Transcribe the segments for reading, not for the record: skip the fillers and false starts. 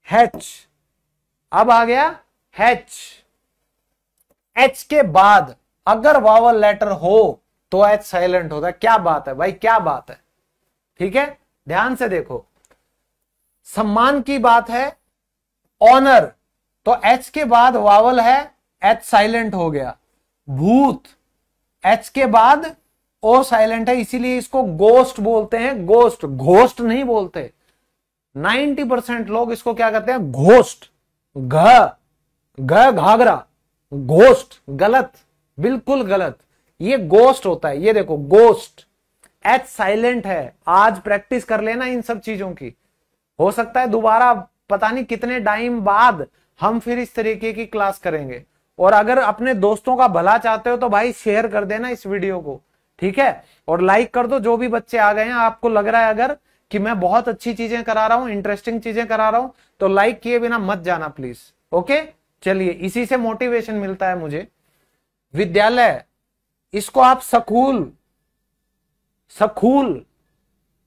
Hatch. अब आ गया hatch. H के बाद अगर वावल लेटर हो तो एच साइलेंट होता है। क्या बात है भाई, क्या बात है। ठीक है, ध्यान से देखो, सम्मान की बात है, ऑनर, तो एच के बाद वावल है, एच साइलेंट हो गया। भूत, एच के बाद ओ साइलेंट है, इसीलिए इसको गोस्ट बोलते हैं। गोस्ट, घोस्ट नहीं बोलते। 90% लोग इसको क्या कहते हैं, घोस्ट। घाघरा, घोस्ट, गलत, बिल्कुल गलत। ये गोस्ट होता है। ये देखो गोस्ट, एच साइलेंट है। आज प्रैक्टिस कर लेना इन सब चीजों की। हो सकता है दोबारा पता नहीं कितने टाइम बाद हम फिर इस तरीके की क्लास करेंगे। और अगर अपने दोस्तों का भला चाहते हो तो भाई शेयर कर देना इस वीडियो को, ठीक है, और लाइक कर दो। जो भी बच्चे आ गए हैं, आपको लग रहा है अगर कि मैं बहुत अच्छी चीजें करा रहा हूं, इंटरेस्टिंग चीजें करा रहा हूं, तो लाइक किए बिना मत जाना प्लीज। ओके, चलिए, इसी से मोटिवेशन मिलता है मुझे। विद्यालय, इसको आप स्कूल, स्कूल,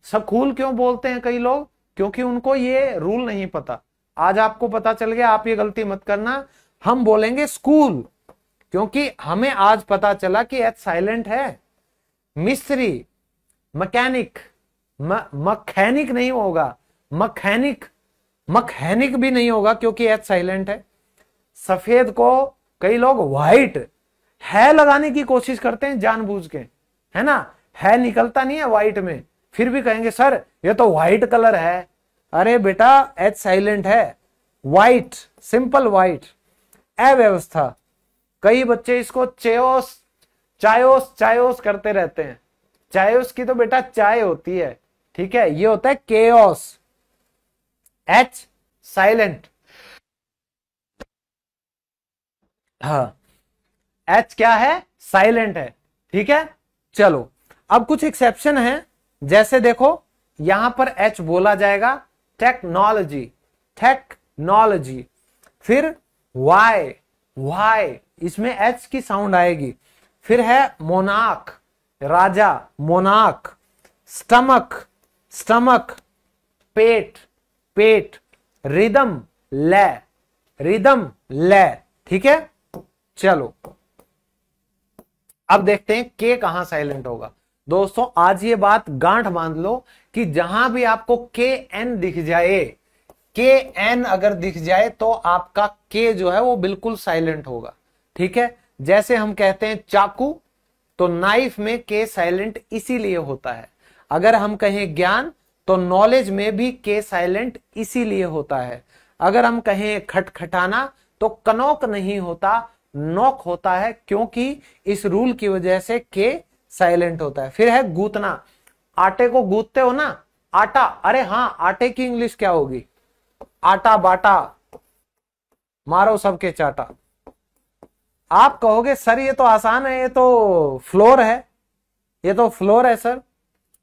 स्कूल क्यों बोलते हैं कई लोग, क्योंकि उनको ये रूल नहीं पता। आज आपको पता चल गया, आप ये गलती मत करना। हम बोलेंगे स्कूल, क्योंकि हमें आज पता चला कि एच साइलेंट है। मिस्त्री, मैकेनिक, मकैनिक नहीं होगा, मकैनिक, मकैनिक भी नहीं होगा क्योंकि एच साइलेंट है। सफेद को कई लोग व्हाइट है लगाने की कोशिश करते हैं जानबूझ के, है ना, है निकलता नहीं है व्हाइट में, फिर भी कहेंगे सर ये तो व्हाइट कलर है। अरे बेटा एच साइलेंट है, व्हाइट, सिंपल व्हाइट। अव्यवस्था, कई बच्चे इसको चेओस, चायोस, चायोस करते रहते हैं। चायोस की तो बेटा चाय होती है, ठीक है, ये होता है केओस। एच साइलेंट, हाँ, एच क्या है, साइलेंट है। ठीक है, चलो अब कुछ एक्सेप्शन है। जैसे देखो यहां पर एच बोला जाएगा, टेक्नोलॉजी, टेक्नोलॉजी। फिर वाई, वाई, इसमें एच की साउंड आएगी। फिर है मोनार्क, राजा, मोनार्क। Stomach, stomach. पेट, पेट। रिदम, ले, रिदम, ले। ठीक है, चलो अब देखते हैं के कहां साइलेंट होगा। दोस्तों आज ये बात गांठ बांध लो कि जहां भी आपको के एन दिख जाए, के एन अगर दिख जाए तो आपका के जो है वो बिल्कुल साइलेंट होगा। ठीक है, जैसे हम कहते हैं चाकू, तो नाइफ में के साइलेंट इसीलिए होता है। अगर हम कहें ज्ञान, तो नॉलेज में भी के साइलेंट इसीलिए होता है। अगर हम कहें खटखटाना, तो कनौक नहीं होता, नॉक होता है, क्योंकि इस रूल की वजह से के साइलेंट होता है। फिर है गूंथना, आटे को गूंथते हो ना, आटा, अरे हाँ, आटे की इंग्लिश क्या होगी, आटा बाटा, मारो सबके चाटा। आप कहोगे सर ये तो आसान है, ये तो फ्लोर है, ये तो फ्लोर है सर।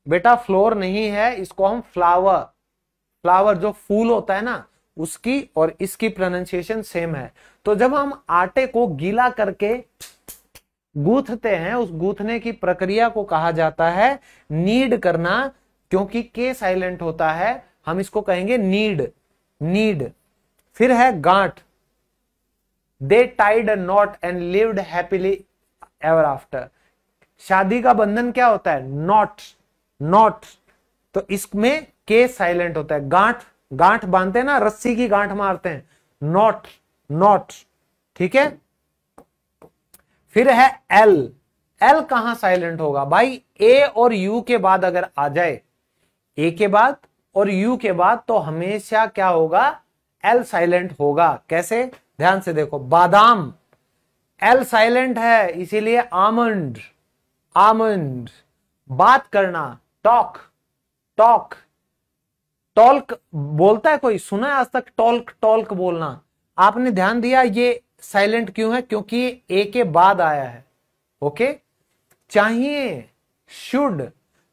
बेटा फ्लोर नहीं है, इसको हम फ्लावर, फ्लावर जो फूल होता है ना, उसकी और इसकी प्रोनाउंसिएशन सेम है। तो जब हम आटे को गीला करके गूंथते हैं, उस गूंथने की प्रक्रिया को कहा जाता है नीड करना, क्योंकि के साइलेंट होता है, हम इसको कहेंगे नीड, नीड। फिर है गांठ, they tied a knot and lived happily ever after. शादी का बंधन क्या होता है, नॉट, नॉट, तो इसमें के साइलेंट होता है। गांठ, गांठ बांधते हैं ना, रस्सी की गांठ मारते हैं, नॉट, नॉट। ठीक है, फिर है एल, एल कहां साइलेंट होगा भाई, ए और यू के बाद अगर आ जाए, ए के बाद और यू के बाद, तो हमेशा क्या होगा, एल साइलेंट होगा। कैसे, ध्यान से देखो, बादाम, एल साइलेंट है, इसीलिए आमंड, आमंड। बात करना, टॉक, टॉक। टॉल्क बोलता है कोई, सुना है आज तक टॉल्क, टॉल्क बोलना? आपने ध्यान दिया ये साइलेंट क्यों है, क्योंकि ए के बाद आया है। ओके, चाहिए, शुड,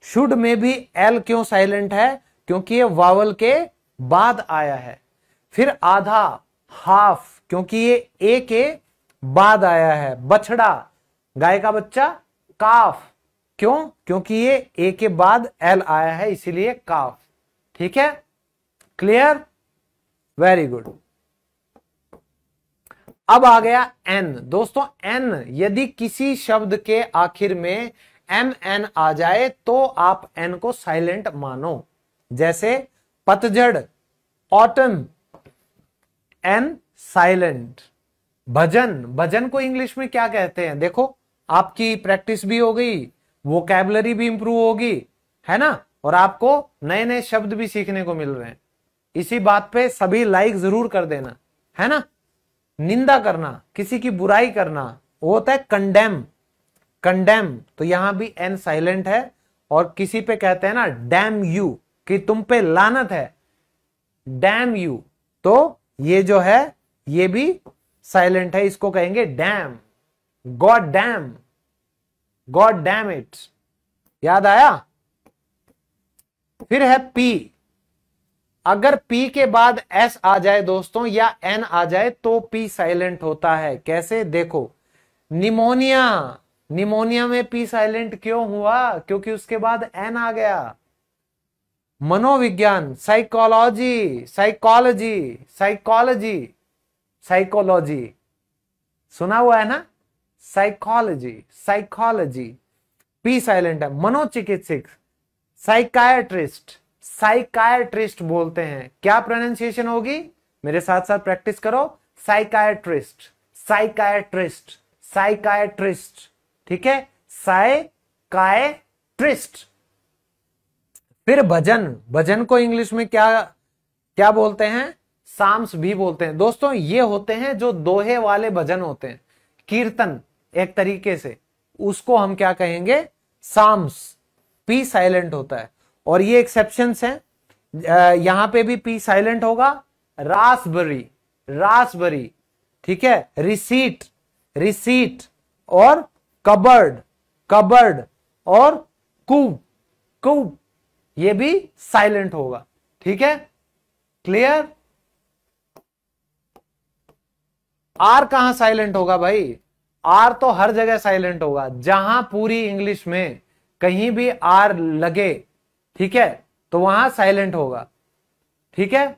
शुड में भी एल क्यों साइलेंट है, क्योंकि ये वावल के बाद आया है। फिर आधा, हाफ, क्योंकि ये ए के बाद आया है। बछड़ा, गाय का बच्चा, काफ, क्यों, क्योंकि ये ए के बाद एल आया है, इसीलिए काफ। ठीक है, क्लियर, वेरी गुड। अब आ गया एन। दोस्तों एन, यदि किसी शब्द के आखिर में MN आ जाए तो आप एन को साइलेंट मानो। जैसे पतझड़, ऑटम, एन साइलेंट। भजन, भजन को इंग्लिश में क्या कहते हैं? देखो, आपकी प्रैक्टिस भी हो गई, वोकैबुलरी भी इंप्रूव होगी, है ना, और आपको नए नए शब्द भी सीखने को मिल रहे हैं। इसी बात पे सभी लाइक जरूर कर देना, है ना। निंदा करना, किसी की बुराई करना, वो होता है कंडेम। कंडेम, तो यहां भी एन साइलेंट है। और किसी पे कहते हैं ना डैम यू, कि तुम पे लानत है, डैम यू, तो ये जो है ये भी साइलेंट है, इसको कहेंगे dam. God damn, god damn it. याद आया? फिर है पी। अगर पी के बाद एस आ जाए दोस्तों, या एन आ जाए, तो पी साइलेंट होता है। कैसे? देखो, निमोनिया, निमोनिया में पी साइलेंट क्यों हुआ? क्योंकि उसके बाद एन आ गया। मनोविज्ञान, साइकोलॉजी, साइकोलॉजी, साइकोलॉजी, साइकोलॉजी, सुना हुआ है ना? साइकोलॉजी, साइकोलॉजी, पी साइलेंट है। मनोचिकित्सक, साइकायट्रिस्ट, साइकायट्रिस्ट बोलते हैं। क्या प्रोनाउंसिएशन होगी? मेरे साथ साथ प्रैक्टिस करो। साइकायट्रिस्ट, साइकायट्रिस्ट, साइकायट्रिस्ट, ठीक है, साइकायट्रिस्ट। फिर भजन, भजन को इंग्लिश में क्या क्या बोलते हैं? साम्स भी बोलते हैं। दोस्तों ये होते हैं जो दोहे वाले भजन होते हैं, कीर्तन एक तरीके से, उसको हम क्या कहेंगे? साम्स। पी साइलेंट होता है। और ये एक्सेप्शंस हैं, यहां पे भी पी साइलेंट होगा। रासबरी, रासबरी, ठीक है, रिसीट, रिसीट, और कबर्ड, कबर्ड, और कूब, कूब, ये भी साइलेंट होगा। ठीक है, क्लियर? आर कहां साइलेंट होगा भाई? आर तो हर जगह साइलेंट होगा। जहां पूरी इंग्लिश में कहीं भी आर लगे, ठीक है, तो वहां साइलेंट होगा। ठीक है,